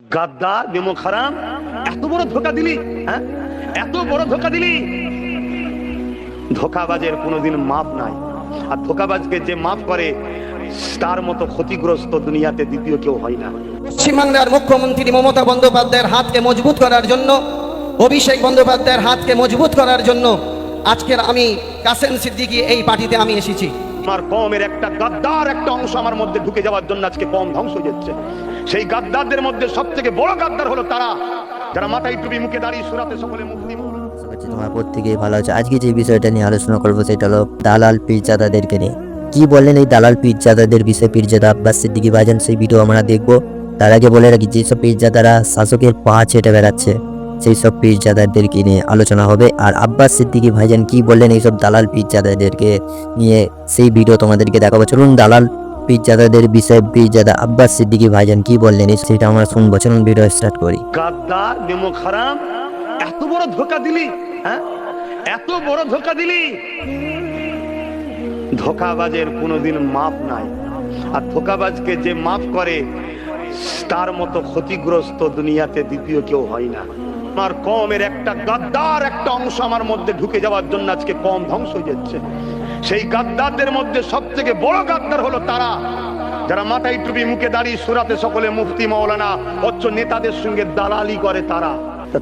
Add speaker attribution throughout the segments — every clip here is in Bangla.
Speaker 1: গাদ্দার নেমো খারাম, এত বড় ধোকা দিলি, হ্যাঁ এত বড় ধোকা দিলি। ধোকাবাজের কোনোদিন মাপ নাই, আর ধোকাবাজকে যে মাফ করে তার মতো ক্ষতিগ্রস্ত দুনিয়াতে দ্বিতীয় কেউ হয় না।
Speaker 2: পশ্চিমবাংলার মুখ্যমন্ত্রী মমতা বন্দ্যোপাধ্যায়ের হাতকে মজবুত করার জন্য, অভিষেক বন্দ্যোপাধ্যায়ের হাতকে মজবুত করার জন্য আজকের আমি কাসেম সিদ্দিকী এই পার্টিতে আমি এসেছি।
Speaker 1: আমার কওমের একটা গাদ্দার একটা অংশ আমার মধ্যে ঢুকে যাওয়ার জন্য আজকে কওম ধ্বংস হয়ে যাচ্ছে। সেই গাদ্দারদের মধ্যে সবথেকে বড় গাদ্দার হলো তারা যারা মাথায় টুপি মুখে দাঁড়িয়ে সুরাতে সকলে মুক্তি।
Speaker 3: তোমার প্রত্যেকেই ভালো আছে। আজকে যে বিষয়টা নিয়ে আলোচনা করবো সেটা হলো দালাল পীরজাদাদেরকে নিয়ে। কি বললেন এই দালাল পীরজাদাদের বিষয়ে পীরজাদা আব্বাস সিদ্দিকী ভাইজান, সেই ভিডিও আমরা দেখবো। তার আগে বলে রাখি, যেসব পীরজাদারা শাসকের পা চেটে বেড়াচ্ছে সেই সব পীরজাদাদেরকে নিয়ে আলোচনা হবে। আর আব্বাস সিদ্দিকী ভাইজান কি বললেন এইসব দালাল পীরজাদাদেরকে নিয়ে, সেই ভিডিও তোমাদেরকে দেখাবো। চলুন দালাল পীরজাদাদের বিষয়ে পীরজাদা আব্বাস সিদ্দিকী ভাইজান কি বললেন সেটা আমরা শুনবো। চলুন ভিডিও স্টার্ট করি।
Speaker 1: গাদ্দার নেমো খারাম, এত বড় ধোকা দিলি, হ্যাঁ এত বড় ধোকা দিলি। ধোকাবাজের কোনোদিন মাপ নাই, আর ধোকাবাজকে যে মাফ করে তার মতো ক্ষতিগ্রস্ত দুনিয়াতে দ্বিতীয় কেউ হয় না। আমার কওমের একটা গাদ্দার একটা অংশ আমার মধ্যে ঢুকে যাওয়ার জন্য আজকে কওম ধ্বংস হয়ে যাচ্ছে। সেই গাদ্দারদের মধ্যে সবথেকে বড় গাদ্দার হলো তারা যারা মাথায় টুপি মুখে দাঁড়িয়ে সুরাতে সকলে মুফতি মাওলানা অথচ নেতাদের সঙ্গে দালালি করে। তারা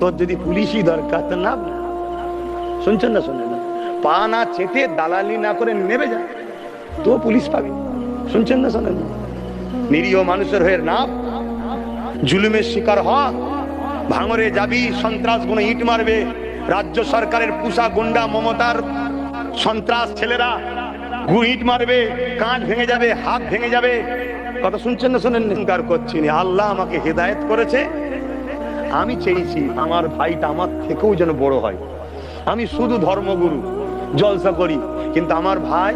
Speaker 1: তোর যদি পুলিশই দরকার তো না, শুনছেন না শোনেন না, পা না চেটে দালালি না করে নেবে যা, তো পুলিশ পাবি। শুনছেন না শোনেন না, নিরীহ মানুষের হয়ে না জুলুমের শিকার হ, ভাঙরে যাবি, সন্ত্রাস গুলো ইট মারবে, রাজ্য সরকারের পুষা গুন্ডা মমতার সন্ত্রাস ছেলেরা ইট মারবে, কাঁচ ভেঙে যাবে, হাত ভেঙে যাবে। কথা শুনছেন না শোনেন? ইনকার করছি না, আল্লাহ আমাকে হেদায়েত করেছে। আমি চেয়েছি আমার ভাইটা আমার থেকেও যেন বড় হয়। আমি শুধু ধর্মগুরু জলসা করি, কিন্তু আমার ভাই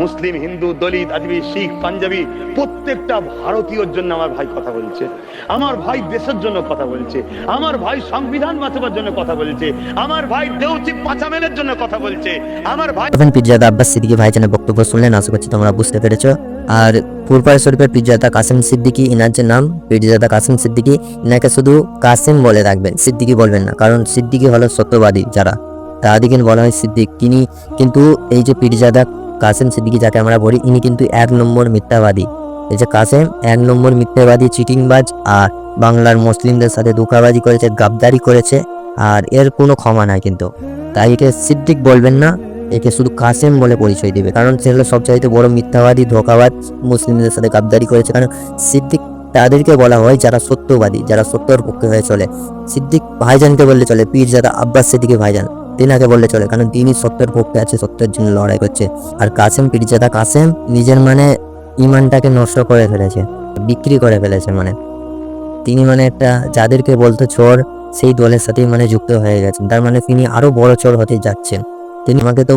Speaker 1: মুসলিম, হিন্দু, দলিত, আদিবাসী, শিখ, পাঞ্জাবি প্রত্যেকটা ভারতীয়র জন্য আমার ভাই কথা বলছে। আমার ভাই দেশের জন্য কথা বলছে। আমার ভাই সংবিধান বাঁচাবার জন্য কথা বলছে। আমার ভাই দেউচি পাচামেনের জন্য কথা বলছে। আমার ভাই
Speaker 3: পীরজাদা আব্বাস সিদ্দিকী ভাইজানের বক্তব্য শুনলেন, আশা করছি তোমরা বুঝতে পেরেছো। আর ফুরফুরা শরীফের পীরজাদা কাসেম সিদ্দিকী, ইনার যে নাম পীরজাদা কাসেম সিদ্দিকী, ইনাকে শুধু কাসেম বলে রাখবেন, সিদ্দিকী বলবেন না, কারণ সিদ্দিকী হলো সত্যবাদী যারা, তাদেরকে বলা হয় সিদ্দিক। তিনি কিন্তু এই যে পীরজাদা কাসেম সিদ্দিকী যাকে আমরা বলি, ইনি কিন্তু 1 নম্বর মিথ্যাবাদী। এই যে কাসেম 1 নম্বর মিথ্যাবাদী, চিটিংবাজ, আর বাংলার মুসলিমদের সাথে ধোঁকাবাজি করেছে, গাদ্দারি করেছে, আর এর কোনো ক্ষমা নাই কিন্তু। তাই একে সিদ্দিক বলবেন না, একে শুধু কাসেম বলে পরিচয় দিবে, কারণ সে হলো সবচাইতে বড় মিথ্যাবাদী, ধোঁকাবাজ, মুসলিমদের সাথে গাদ্দারি করেছে। কারণ সিদ্দিক তাদেরকে বলা হয় যারা সত্যবাদী, যারা সত্যের পক্ষে হয়ে চলে। সিদ্দিক ভাইজানকে বললে চলে, পীরজাদা আব্বাস সিদ্দিকী ভাইজান তিনাকে বললে চলে, কারণ তিনি সত্যের পক্ষে আছে, সত্যের জন্য লড়াই করছে। আর কাসেম, পীরজাদা কাসেম নিজের ইমানটাকে নষ্ট করে ফেলেছে, বিক্রি করে ফেলেছে। তিনি একটা যাদেরকে বলতো চোর, সেই দলের সাথেই যুক্ত হয়ে গেছেন। তার তিনি আরো বড় চোর হতে যাচ্ছেন। তিনি আমাকে তো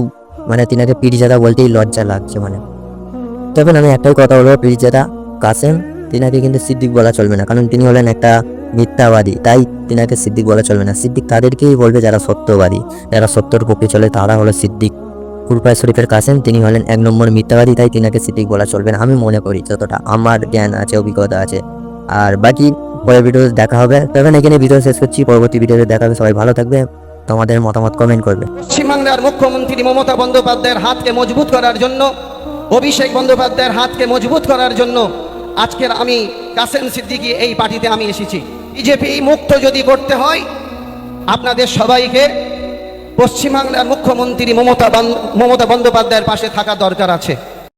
Speaker 3: তিনাকে পীরজাদা বলতেই লজ্জা লাগছে। তবে আমি একটাই কথা বলবো, পীরজাদা কাসেম তিনাকে কিন্তু সিদ্দিক বলা চলবে না, কারণ তিনি হলেন একটা মিথ্যাবাদী, তাই তিনাকে সিদ্দিক বলা চলবে না। সিদ্দিক তাদেরকেই বলবে যারা সত্যবাদী, যারা সত্যের পক্ষে চলে, তারা হলো সিদ্দিক। ফুরফুরা শরীফের কাসেম তিনি হলেন 1 নম্বর মিথ্যাবাদী, তাই তিনাকে সিদ্দিক বলা চলবে না, আমি মনে করি, যতটা আমার জ্ঞান আছে, অভিজ্ঞতা আছে। আর বাকি পরের ভিডিও দেখা হবে। তবে এখানে ভিডিও শেষ করছি, পরবর্তী ভিডিওতে দেখা হবে। সবাই ভালো থাকবে, তোমাদের মতামত কমেন্ট করবে।
Speaker 2: পশ্চিমবাংলার মুখ্যমন্ত্রী মমতা বন্দ্যোপাধ্যায়ের হাতকে মজবুত করার জন্য, অভিষেক বন্দ্যোপাধ্যায়ের হাতকে মজবুত করার জন্য আজকের আমি কাসেম সিদ্দিকী এই পার্টিতে আমি এসেছি। বিজেপি মুক্ত যদি করতে হয়, আপনাদের সবাইকে পশ্চিমবাংলার মুখ্যমন্ত্রী মমতা বন্দ্যোপাধ্যায়ের পাশে থাকা দরকার আছে।